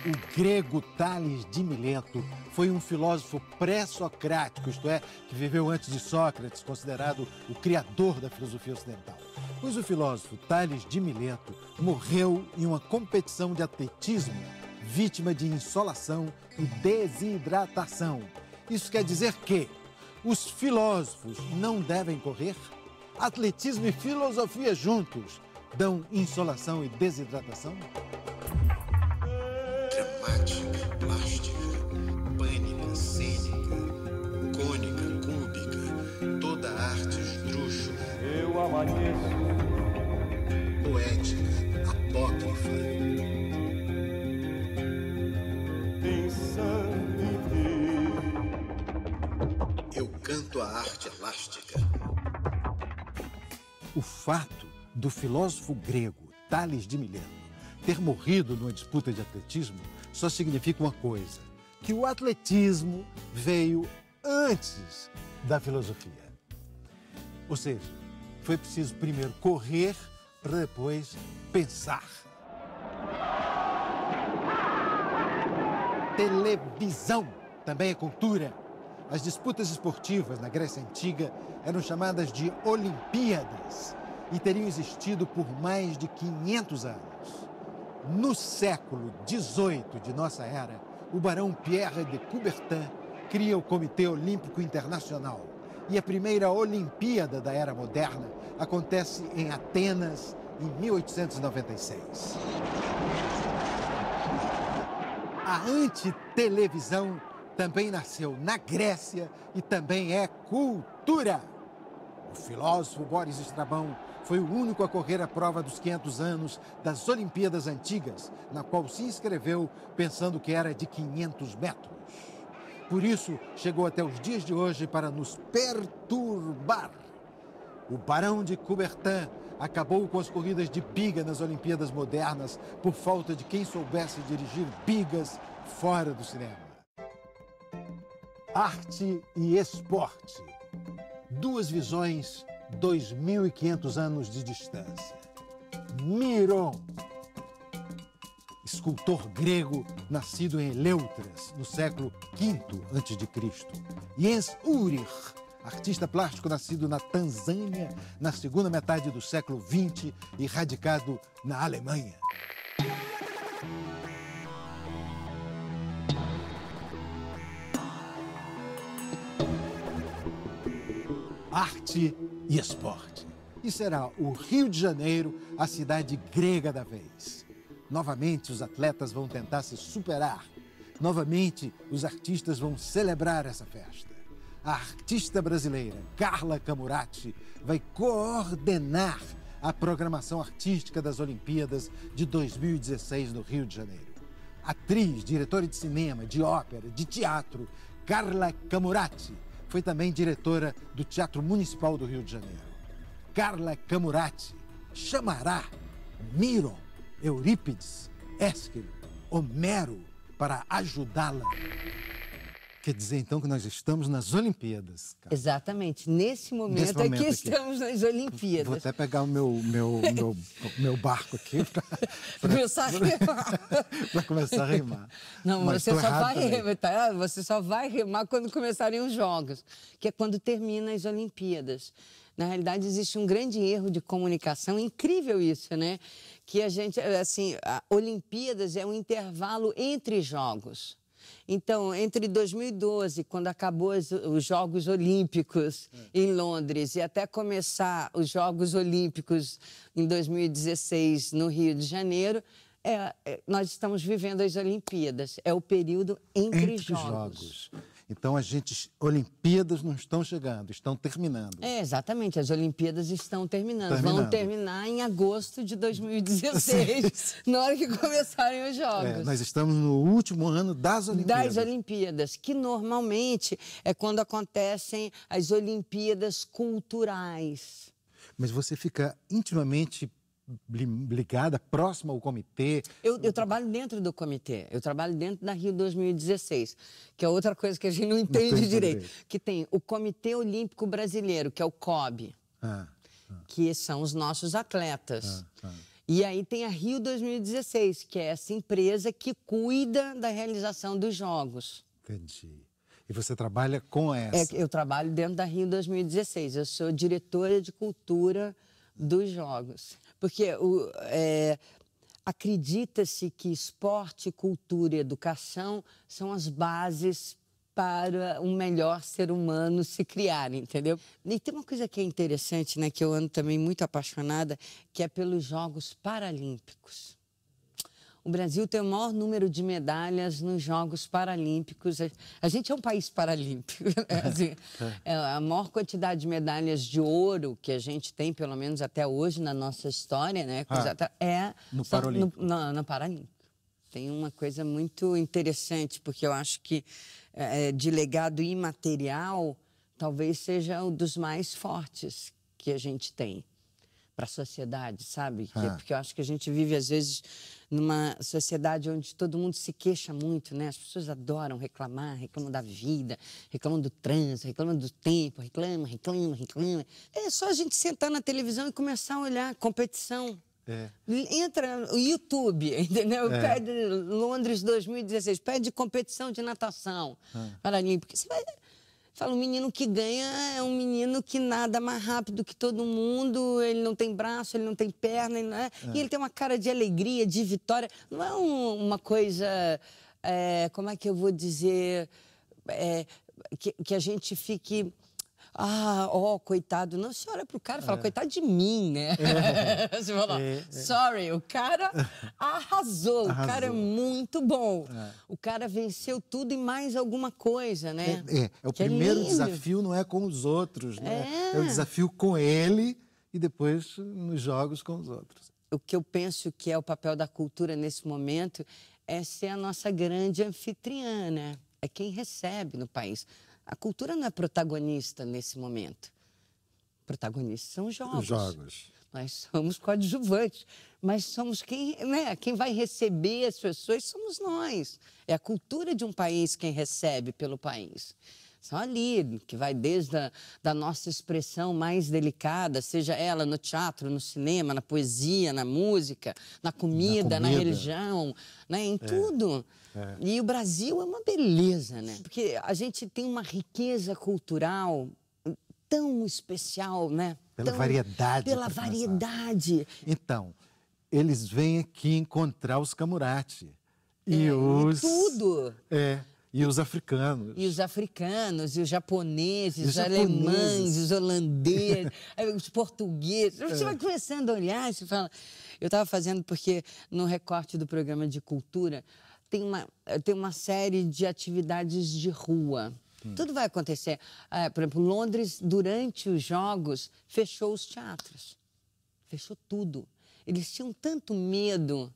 O grego Tales de Mileto foi um filósofo pré-socrático, isto é, que viveu antes de Sócrates, considerado o criador da filosofia ocidental. Pois o filósofo Tales de Mileto morreu em uma competição de atletismo, vítima de insolação e desidratação. Isso quer dizer que os filósofos não devem correr? Atletismo e filosofia juntos dão insolação e desidratação? Dramática, plástica, pânica, cênica, cônica, cúbica, toda arte esdrúxula. Eu amanheço. Poética, apócrifa. Pensando em ti. Eu canto a arte elástica. O fato do filósofo grego Tales de Mileto ter morrido numa disputa de atletismo só significa uma coisa, que o atletismo veio antes da filosofia. Ou seja, foi preciso primeiro correr para depois pensar. Televisão também é cultura. As disputas esportivas na Grécia Antiga eram chamadas de Olimpíadas e teriam existido por mais de 500 anos. No século XVIII de nossa era, o barão Pierre de Coubertin cria o Comitê Olímpico Internacional e a primeira Olimpíada da era moderna acontece em Atenas em 1896. A antitelevisão também nasceu na Grécia e também é cultura. O filósofo Boris Estrabão foi o único a correr a prova dos 500 anos das Olimpíadas Antigas, na qual se inscreveu pensando que era de 500 metros. Por isso, chegou até os dias de hoje para nos perturbar. O barão de Coubertin acabou com as corridas de biga nas Olimpíadas modernas por falta de quem soubesse dirigir bigas fora do cinema. Arte e esporte. Duas visões, 2.500 anos de distância. Miro, escultor grego nascido em Eleutras, no século V a.C. Jens Ullrich, artista plástico nascido na Tanzânia na segunda metade do século XX e radicado na Alemanha. Arte e esporte. E será o Rio de Janeiro a cidade grega da vez. Novamente, os atletas vão tentar se superar. Novamente, os artistas vão celebrar essa festa. A artista brasileira Carla Camurati vai coordenar a programação artística das Olimpíadas de 2016 no Rio de Janeiro. Atriz, diretora de cinema, de ópera, de teatro, Carla Camurati foi também diretora do Teatro Municipal do Rio de Janeiro. Carla Camurati chamará Miro, Eurípides, Ésquilo, Homero para ajudá-la. Quer dizer, então, que nós estamos nas Olimpíadas. Carla. Exatamente. Nesse momento é que estamos nas Olimpíadas. Vou até pegar o meu barco aqui para começar a rimar. Para começar a rimar. Não, você só vai remar quando começarem os Jogos, que é quando termina as Olimpíadas. Na realidade, existe um grande erro de comunicação, incrível isso, né? Que a gente, assim, a Olimpíadas é um intervalo entre jogos. Então, entre 2012, quando acabou os Jogos Olímpicos em Londres, e até começar os Jogos Olímpicos em 2016 no Rio de Janeiro, nós estamos vivendo as Olimpíadas. É o período entre jogos. Então, Olimpíadas não estão chegando, estão terminando. Exatamente, as Olimpíadas estão terminando. Vão terminar em agosto de 2016, na hora que começarem os Jogos. Nós estamos no último ano das Olimpíadas. Das Olimpíadas, que normalmente é quando acontecem as Olimpíadas culturais. Mas você fica intimamente ligada, próxima ao comitê? Eu trabalho dentro do comitê, eu trabalho dentro da Rio 2016, que é outra coisa que a gente não entende direito. Que tem o Comitê Olímpico Brasileiro, que é o COB, que são os nossos atletas. E aí tem a Rio 2016, que é essa empresa que cuida da realização dos Jogos. Entendi. E você trabalha com essa? Eu trabalho dentro da Rio 2016. Eu sou diretora de cultura dos Jogos. Porque acredita-se que esporte, cultura e educação são as bases para um melhor ser humano se criar, entendeu? E tem uma coisa que é interessante, né, que eu ando também muito apaixonada, que é pelos Jogos Paralímpicos. O Brasil tem o maior número de medalhas nos Jogos Paralímpicos. A gente é um país paralímpico. Né? Assim, a maior quantidade de medalhas de ouro que a gente tem, pelo menos até hoje, na nossa história, né, no Paralímpico. No Paralímpico. Tem uma coisa muito interessante, porque eu acho que de legado imaterial, talvez seja um dos mais fortes que a gente tem para a sociedade, sabe? Porque eu acho que a gente vive, às vezes, numa sociedade onde todo mundo se queixa muito, né? As pessoas adoram reclamar, reclamam da vida, reclamam do trânsito, reclamam do tempo, reclamam. É só a gente sentar na televisão e começar a olhar a competição. Entra no YouTube, entendeu? Pede Londres 2016, pede competição de natação paralímpica. Você vai... Fala, o menino que ganha é um menino que nada mais rápido que todo mundo, ele não tem braço, ele não tem perna, ele não é... E ele tem uma cara de alegria, de vitória. Não é uma coisa, como é que eu vou dizer, que a gente fique... coitado. Não, você olha pro cara e fala, coitado de mim, né? Você fala, sorry, o cara arrasou, o cara é muito bom. O cara venceu tudo e mais alguma coisa, né? O primeiro desafio não é com os outros, né? É o desafio com ele e depois nos jogos com os outros. O que eu penso que é o papel da cultura nesse momento é ser a nossa grande anfitriã, né? É quem recebe no país. A cultura não é protagonista nesse momento. Protagonistas são os jogos. Os jogos. Nós somos coadjuvantes, mas somos quem vai receber as pessoas, somos nós. É a cultura de um país quem recebe pelo país. São ali, que vai desde da nossa expressão mais delicada, seja ela no teatro, no cinema, na poesia, na música, na comida, na religião, né? Em tudo. E o Brasil é uma beleza, né? Porque a gente tem uma riqueza cultural tão especial, né? Pela variedade. Pela variedade. Então, eles vêm aqui encontrar os Camurati. E tudo. E os africanos. E os africanos, e os japoneses, os alemães, os holandeses, os portugueses. Você vai começando a olhar e você fala... Eu estava fazendo porque no recorte do programa de cultura tem uma série de atividades de rua. Tudo vai acontecer. Por exemplo, Londres, durante os Jogos, fechou os teatros. Fechou tudo. Eles tinham tanto medo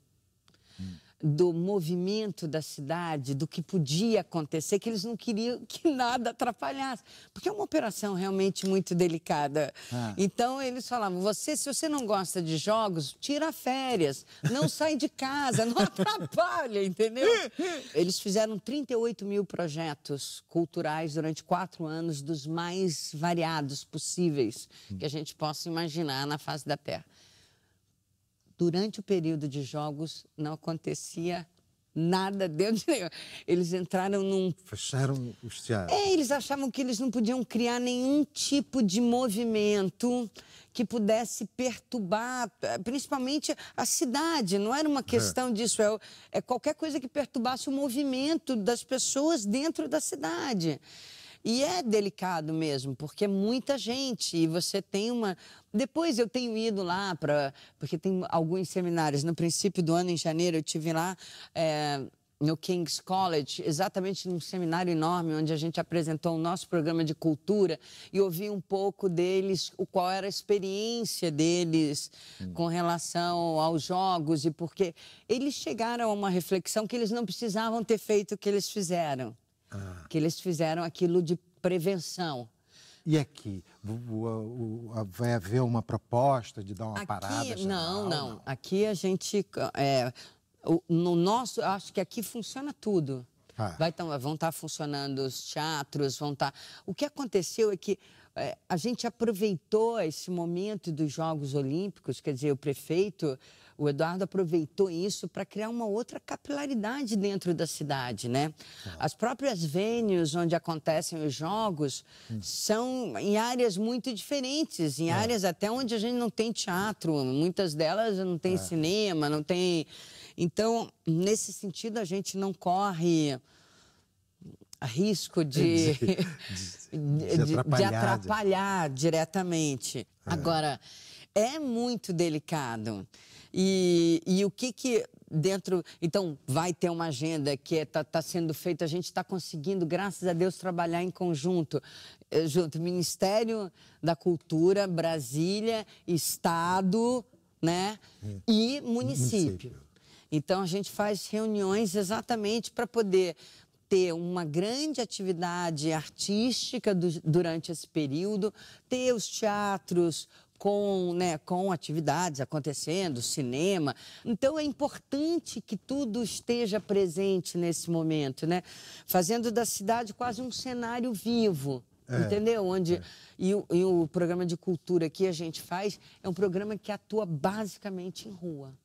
do movimento da cidade, do que podia acontecer, que eles não queriam que nada atrapalhasse. Porque é uma operação realmente muito delicada. Então, eles falavam, se você não gosta de jogos, tira férias, não sai de casa, não atrapalha, entendeu? Eles fizeram 38 mil projetos culturais durante 4 anos, dos mais variados possíveis que a gente possa imaginar na face da Terra. Durante o período de jogos, não acontecia nada dentro de... Eles entraram num... Fecharam os teatros. Eles achavam que eles não podiam criar nenhum tipo de movimento que pudesse perturbar, principalmente a cidade. Não era uma questão disso, é qualquer coisa que perturbasse o movimento das pessoas dentro da cidade. E é delicado mesmo, porque é muita gente e você tem uma... Depois eu tenho ido lá porque tem alguns seminários. No princípio do ano, em janeiro, eu estive lá no King's College, exatamente num seminário enorme, onde a gente apresentou o nosso programa de cultura e ouvi um pouco deles, qual era a experiência deles com relação aos jogos e porque eles chegaram a uma reflexão que eles não precisavam ter feito o que eles fizeram. Que eles fizeram aquilo de prevenção. E aqui? Vai haver uma proposta de dar uma parada geral? Não. Aqui a gente... no nosso, acho que aqui funciona tudo. Vão estar funcionando os teatros, vão estar... O que aconteceu é que a gente aproveitou esse momento dos Jogos Olímpicos, quer dizer, o prefeito, o Eduardo, aproveitou isso para criar uma outra capilaridade dentro da cidade, né? As próprias venues onde acontecem os Jogos são em áreas muito diferentes, em áreas até onde a gente não tem teatro, muitas delas não tem cinema, não tem... Então, nesse sentido, a gente não corre risco de atrapalhar diretamente. Agora, é muito delicado. E o que dentro... Então, vai ter uma agenda que está sendo feita, a gente está conseguindo, graças a Deus, trabalhar em conjunto. Junto, Ministério da Cultura, Brasília, Estado, né? E município. Então, a gente faz reuniões exatamente para poder ter uma grande atividade artística durante esse período, ter os teatros com atividades acontecendo, cinema. Então, é importante que tudo esteja presente nesse momento, né? Fazendo da cidade quase um cenário vivo, entendeu? E o programa de cultura que a gente faz é um programa que atua basicamente em rua.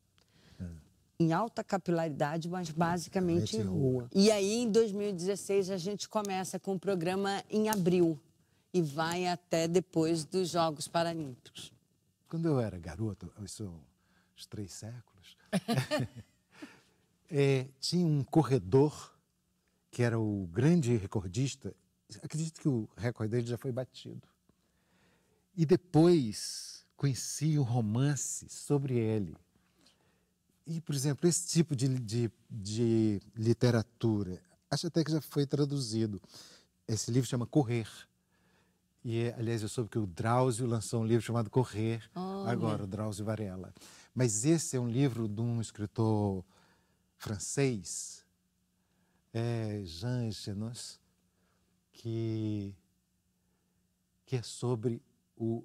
Em alta capilaridade, mas basicamente em rua. E aí, em 2016, a gente começa com o programa em abril e vai até depois dos Jogos Paralímpicos. Quando eu era garoto, isso são os 3 séculos, tinha um corredor que era o grande recordista. Acredito que o recorde dele já foi batido. E depois conheci o romance sobre ele. E, por exemplo, esse tipo de literatura, acho até que já foi traduzido. Esse livro chama Correr. E, aliás, eu soube que o Drauzio lançou um livro chamado Correr, agora, o Drauzio Varela. Mas esse é um livro de um escritor francês, Jean Genos, que é sobre o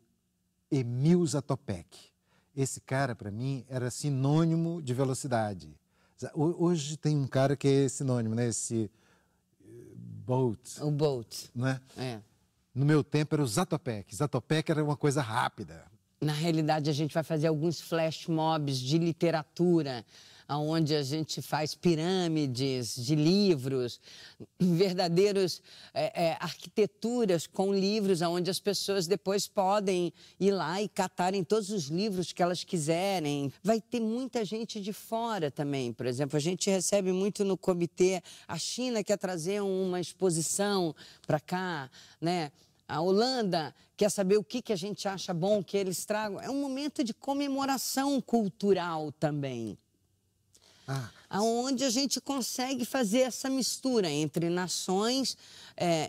Émile Zatopek. Esse cara, para mim, era sinônimo de velocidade. Hoje tem um cara que é sinônimo, né? Esse Bolt. O Bolt. Né? No meu tempo era o Zatopek. Zatopek era uma coisa rápida. Na realidade, a gente vai fazer alguns flash mobs de literatura, onde a gente faz pirâmides de livros, verdadeiros arquiteturas com livros, onde as pessoas depois podem ir lá e catarem todos os livros que elas quiserem. Vai ter muita gente de fora também. Por exemplo, a gente recebe muito no comitê, a China quer trazer uma exposição para cá, né? A Holanda quer saber o que a gente acha bom que eles tragam. É um momento de comemoração cultural também. Onde a gente consegue fazer essa mistura entre nações,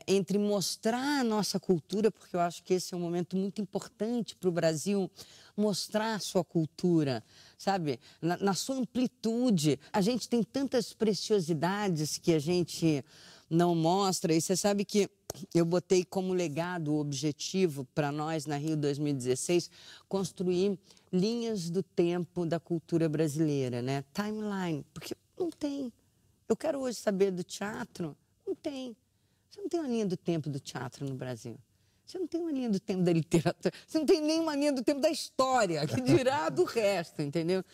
entre mostrar a nossa cultura, porque eu acho que esse é um momento muito importante para o Brasil, mostrar a sua cultura, sabe? Na sua amplitude. A gente tem tantas preciosidades que a gente não mostra, e você sabe que eu botei como legado, o objetivo para nós na Rio 2016, construir linhas do tempo da cultura brasileira, né? Timeline, porque não tem. Eu quero hoje saber do teatro, não tem. Você não tem uma linha do tempo do teatro no Brasil. Você não tem uma linha do tempo da literatura. Você não tem nem uma linha do tempo da história, que dirá do resto, entendeu?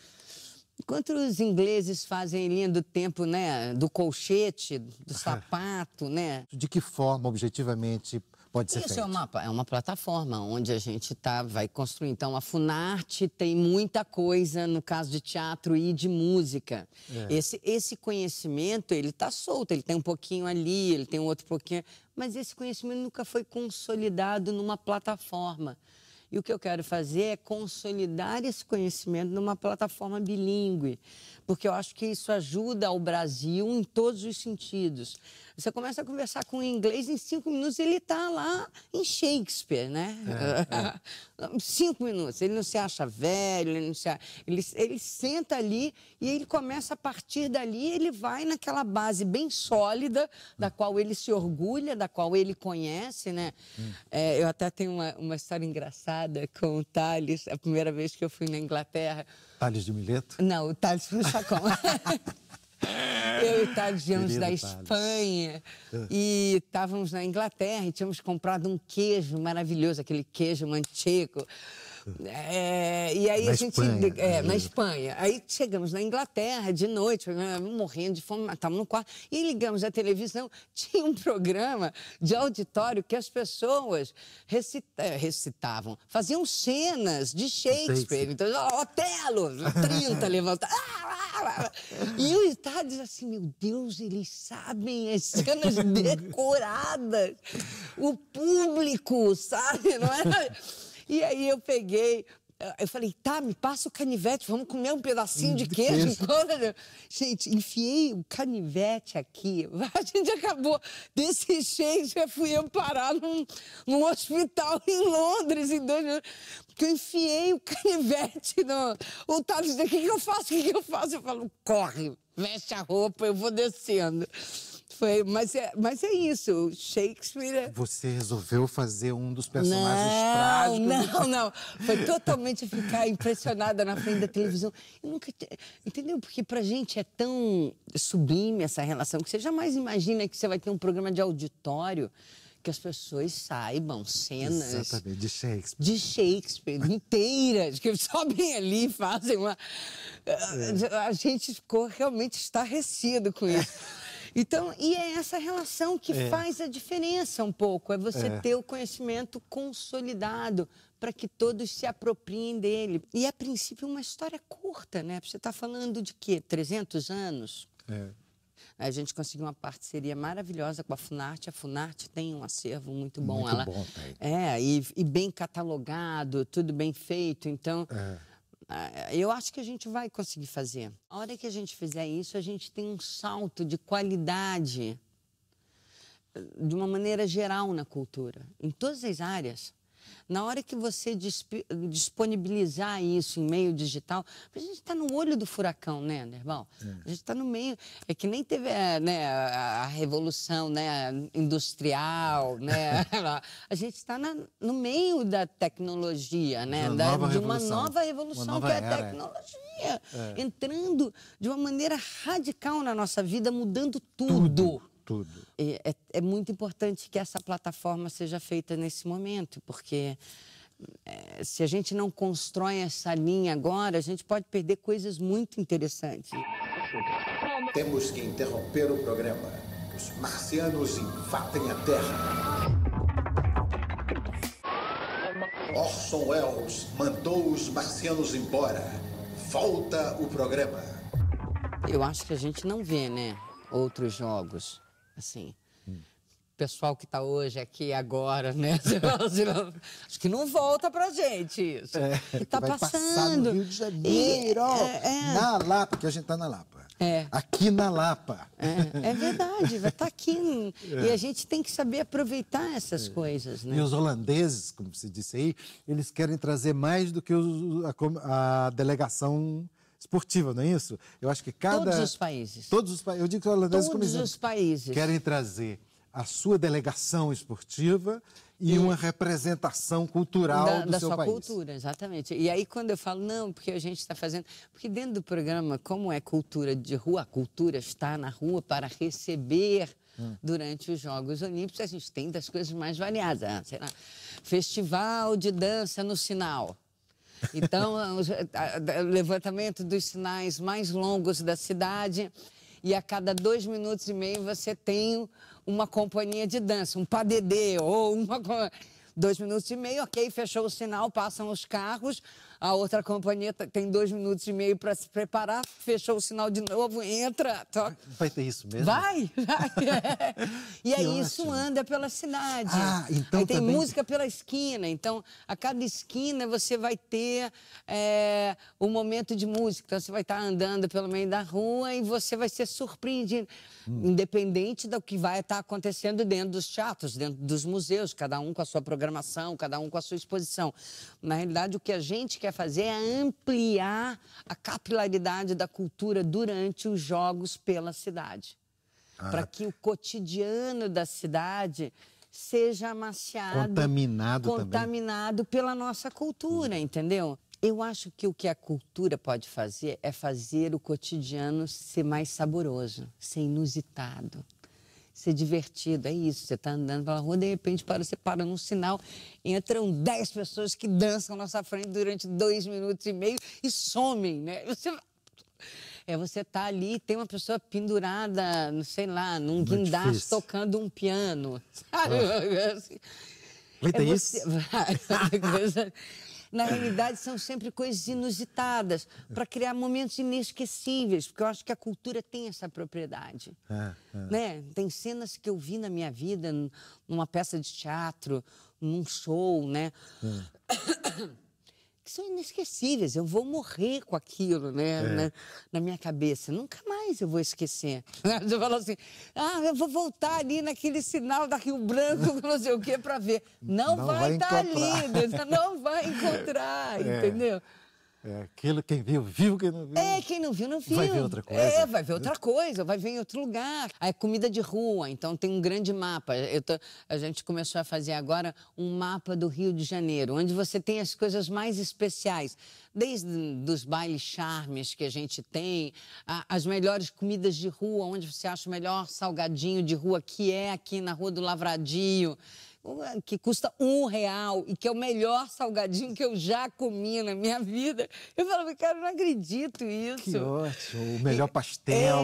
Enquanto os ingleses fazem linha do tempo, né, do colchete, do sapato, né? De que forma, objetivamente, pode ser feito? Isso é uma plataforma onde a gente vai construir. Então, a Funarte tem muita coisa no caso de teatro e de música. Esse conhecimento, ele está solto, ele tem um pouquinho ali, ele tem outro pouquinho, mas esse conhecimento nunca foi consolidado numa plataforma. E o que eu quero fazer é consolidar esse conhecimento numa plataforma bilíngue, porque eu acho que isso ajuda ao Brasil em todos os sentidos. Você começa a conversar com um inglês, em 5 minutos ele está lá em Shakespeare, né? 5 minutos. Ele não se acha velho, ele senta ali e ele começa a partir dali, ele vai naquela base bem sólida, da qual ele se orgulha, da qual ele conhece, né? Eu até tenho uma história engraçada com o Thales, a primeira vez que eu fui na Inglaterra. Thales de Mileto? Não, o Thales Chacon. Eu e Thales viemos Querido da Thales. Espanha e estávamos na Inglaterra e tínhamos comprado um queijo maravilhoso, aquele queijo manchego. E aí Na a gente... Espanha, na Espanha. Aí chegamos na Inglaterra de noite, morrendo de fome, estávamos no quarto. E ligamos a televisão, tinha um programa de auditório que as pessoas recitavam, faziam cenas de Shakespeare. Então, Otelo, 30 levantados. E o Thales assim, meu Deus, eles sabem as cenas decoradas. O público, sabe? Não é? E aí eu peguei, eu falei, tá, me passa o canivete, vamos comer um pedacinho de queijo. Gente, enfiei o canivete aqui, a gente acabou desse jeito, já fui eu parar num hospital em Londres em 2 minutos, porque eu enfiei o canivete O Thales disse, o que eu faço, o que eu faço? Eu falo, corre, veste a roupa, eu vou descendo. Mas é isso, Shakespeare... Você resolveu fazer um dos personagens trágicos? Não. Foi totalmente ficar impressionada na frente da televisão. Eu nunca... Entendeu? Porque pra gente é tão sublime essa relação que você jamais imagina que você vai ter um programa de auditório que as pessoas saibam cenas... Exatamente, de Shakespeare. De Shakespeare, inteiras, que sobem ali e fazem uma... A gente ficou realmente estarrecido com isso. Então, e é essa relação que faz a diferença um pouco, é você ter o conhecimento consolidado para que todos se apropriem dele. E, a princípio, uma história curta, né? Você está falando de quê? 300 anos? A gente conseguiu uma parceria maravilhosa com a Funarte. A Funarte tem um acervo muito bom. Muito bom, e bem catalogado, tudo bem feito, então... Eu acho que a gente vai conseguir fazer. A hora que a gente fizer isso, a gente tem um salto de qualidade de uma maneira geral na cultura, em todas as áreas. Na hora que você disponibilizar isso em meio digital, a gente está no olho do furacão, né, Nerbal? A gente está no meio... É que nem teve a revolução, né, industrial, né? A gente está no meio da tecnologia, né? De uma nova revolução que é a tecnologia. Entrando de uma maneira radical na nossa vida, mudando tudo. É muito importante que essa plataforma seja feita nesse momento, porque se a gente não constrói essa linha agora, a gente pode perder coisas muito interessantes. Temos que interromper o programa. Os marcianos invadem a Terra. Orson Welles mandou os marcianos embora. Volta o programa. Eu acho que a gente não vê, né, outros jogos. Assim, o pessoal que está hoje aqui agora, né? Acho que não volta pra gente isso. Que tá vai passando. Passar no Rio de Janeiro, na Lapa, porque a gente está na Lapa. Aqui na Lapa. É verdade, vai estar aqui. E a gente tem que saber aproveitar essas coisas, né? E os holandeses, como você disse aí, eles querem trazer mais do que a delegação esportiva, não é isso? Eu acho que Todos os países. Eu digo que os holandeses, como exemplo, os países querem trazer a sua delegação esportiva e uma representação cultural do seu país. Da sua cultura, exatamente. E aí, quando eu falo, não, porque a gente está fazendo... Porque dentro do programa, como é cultura de rua, a cultura está na rua para receber durante os Jogos Olímpicos, a gente tem das coisas mais variadas. Sei lá, festival de dança no sinal. Então, o levantamento dos sinais mais longos da cidade, e a cada 2 minutos e meio você tem uma companhia de dança, um padedê ou uma... 2 minutos e meio, ok, fechou o sinal, passam os carros, a outra companhia tem 2 minutos e meio para se preparar, fechou o sinal de novo, entra, toca. Vai ter isso mesmo? Vai. E aí isso anda pela cidade. Então aí tem também... música pela esquina, então a cada esquina você vai ter um momento de música, então você vai estar andando pelo meio da rua e você vai ser surpreendido, independente do que vai estar acontecendo dentro dos teatros, dentro dos museus, cada um com a sua programação, cada um com a sua exposição. Na realidade, o que a gente quer fazer é ampliar a capilaridade da cultura durante os jogos pela cidade. Para que o cotidiano da cidade seja amaciado, contaminado pela nossa cultura, entendeu? Eu acho que o que a cultura pode fazer é fazer o cotidiano ser mais saboroso, ser inusitado, ser divertido. É isso, você está andando pela rua, de repente você para num sinal, entram 10 pessoas que dançam na nossa frente durante 2 minutos e meio e somem, né? Você tá ali, tem uma pessoa pendurada, não sei lá, num guindaste tocando um piano, sabe? Isso? Na realidade, são sempre coisas inusitadas, para criar momentos inesquecíveis, porque eu acho que a cultura tem essa propriedade. Né? Tem cenas que eu vi na minha vida, numa peça de teatro, num show, né? Que são inesquecíveis. Eu vou morrer com aquilo, né? Na minha cabeça. Nunca mais eu vou esquecer. Eu falo assim, eu vou voltar ali naquele sinal da Rio Branco, não sei o quê, para ver. Não vai estar ali, não vai encontrar, entendeu? Aquilo, quem viu, viu, quem não viu. Quem não viu, não viu. Vai ver outra coisa. Vai ver outra coisa, vai ver em outro lugar. É comida de rua, então tem um grande mapa. A gente começou a fazer agora um mapa do Rio de Janeiro, onde você tem as coisas mais especiais. Desde os bailes charmes que a gente tem, as melhores comidas de rua, onde você acha o melhor salgadinho de rua, que é aqui na Rua do Lavradio, que custa R$1 e que é o melhor salgadinho que eu já comi na minha vida. Eu falava, cara, eu não acredito isso. Que ótimo, o melhor pastel.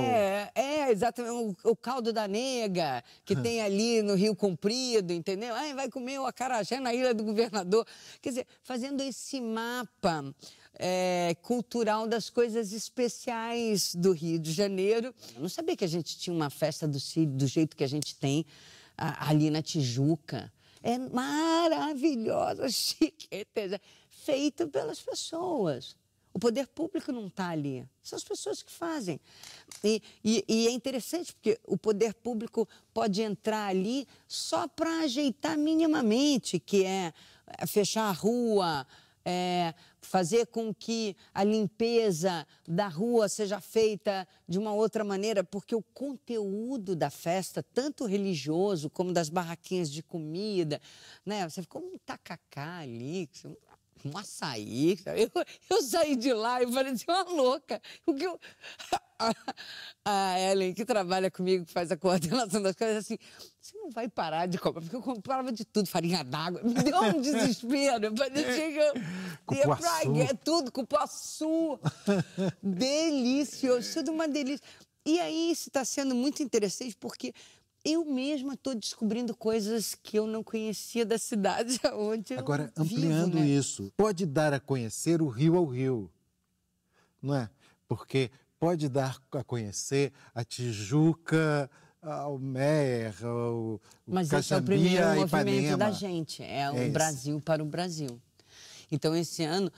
Exatamente, o caldo da nega, que tem ali no Rio Comprido, entendeu? Vai comer o acarajé na Ilha do Governador. Quer dizer, fazendo esse mapa cultural das coisas especiais do Rio de Janeiro. Eu não sabia que a gente tinha uma festa do jeito que a gente tem ali na Tijuca. É maravilhosa, chique, feito pelas pessoas. O poder público não está ali, são as pessoas que fazem. E é interessante porque o poder público pode entrar ali só para ajeitar minimamente, que é fechar a rua, fazer com que a limpeza da rua seja feita de uma outra maneira, porque o conteúdo da festa, tanto religioso como das barraquinhas de comida, né? Você ficou um tacacá ali, um açaí. Eu saí de lá e parecia uma louca. A Ellen, que trabalha comigo, que faz a coordenação das coisas, assim, você não vai parar de comprar, porque eu comprava de tudo, farinha d'água, me deu um desespero, parecia que eu ia pra tudo, cupuaçu, delicioso, tudo uma delícia. E aí isso está sendo muito interessante, porque eu mesma estou descobrindo coisas que eu não conhecia da cidade onde Agora, eu ampliando vivo, né? isso, pode dar a conhecer o Rio ao Rio, não é? Porque pode dar a conhecer a Tijuca, ao Meyer, ao Mas esse é o primeiro movimento Ipanema. da gente, o Brasil para o Brasil. Então, esse ano,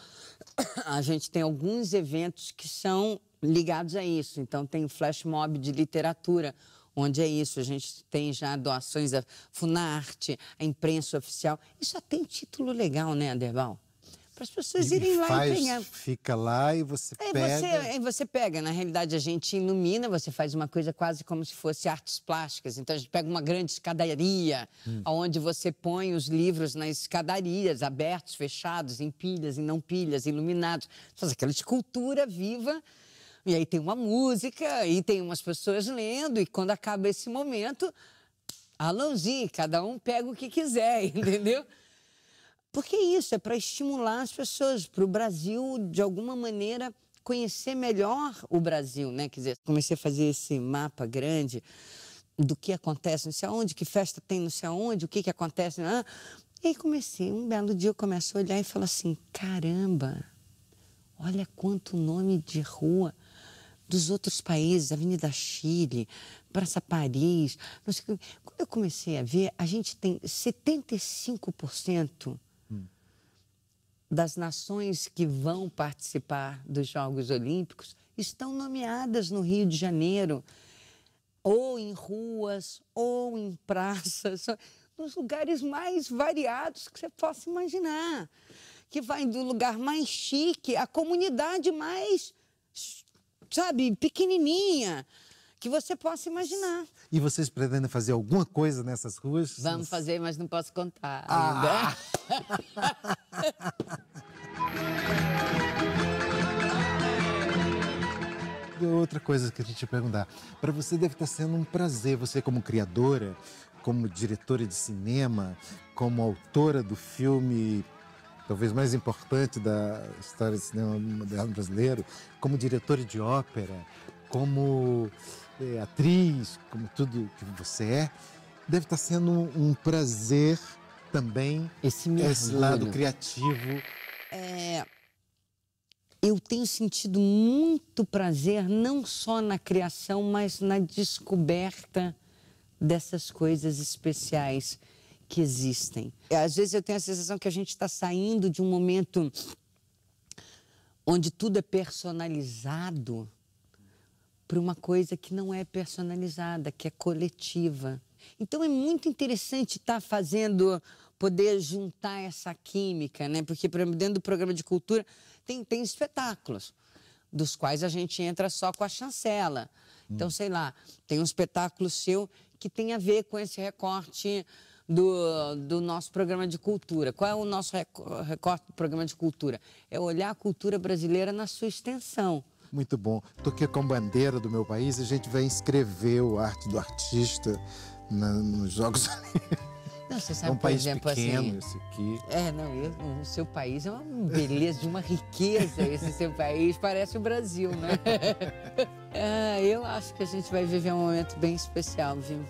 a gente tem alguns eventos que são ligados a isso. Então, tem o Flash Mob de literatura, onde é isso. A gente tem já doações da Funarte, a imprensa oficial. E só tem título legal, né, Aderbal? Para as pessoas irem lá e pegar. Fica lá e você pega. Você pega. Na realidade, a gente ilumina, você faz uma coisa quase como se fosse artes plásticas. Então, a gente pega uma grande escadaria, onde você põe os livros nas escadarias, abertos, fechados, em pilhas, em não pilhas, iluminados. Faz aquela escultura viva. E aí tem uma música, e tem umas pessoas lendo, e quando acaba esse momento, alôzinho, cada um pega o que quiser, entendeu? Porque isso é para estimular as pessoas, para o Brasil, de alguma maneira, conhecer melhor o Brasil, né? Quer dizer, comecei a fazer esse mapa grande do que acontece não sei aonde, que festa tem não sei aonde, o que acontece. E aí comecei, um belo dia eu começo a olhar e falo assim, caramba, olha quanto nome de rua dos outros países, Avenida Chile, Praça Paris, não sei o que. Quando eu comecei a ver, a gente tem 75% das nações que vão participar dos Jogos Olímpicos estão nomeadas no Rio de Janeiro, ou em ruas, ou em praças, nos lugares mais variados que você possa imaginar. Que vai do lugar mais chique à comunidade mais, sabe, pequenininha, que você possa imaginar. E vocês pretendem fazer alguma coisa nessas ruas? Vamos fazer, mas não posso contar ainda. outra coisa que a gente ia perguntar. Para você deve estar sendo um prazer, você como criadora, como diretora de cinema, como autora do filme talvez mais importante da história do cinema moderno brasileiro, como diretora de ópera, como atriz, como tudo que você é, deve estar sendo um prazer também esse lado criativo. Eu tenho sentido muito prazer não só na criação, mas na descoberta dessas coisas especiais que existem. Às vezes eu tenho a sensação que a gente está saindo de um momento onde tudo é personalizado para uma coisa que não é personalizada, que é coletiva. Então é muito interessante estar poder juntar essa química, né? Porque, por exemplo, dentro do programa de cultura tem espetáculos, dos quais a gente entra só com a chancela. Então, sei lá, tem um espetáculo seu que tem a ver com esse recorte do nosso programa de cultura. Qual é o nosso recorte do programa de cultura? É olhar a cultura brasileira na sua extensão. Muito bom. Estou aqui com a bandeira do meu país e a gente vai inscrever o Arte do Artista nos Jogos Olímpicos. Não, você sabe, é um país exemplo, pequeno, assim, esse aqui. O seu país é uma beleza, de uma riqueza, esse seu país, parece o Brasil, né? Eu acho que a gente vai viver um momento bem especial, viu?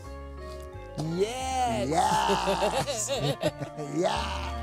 Yes! Yes! Yes!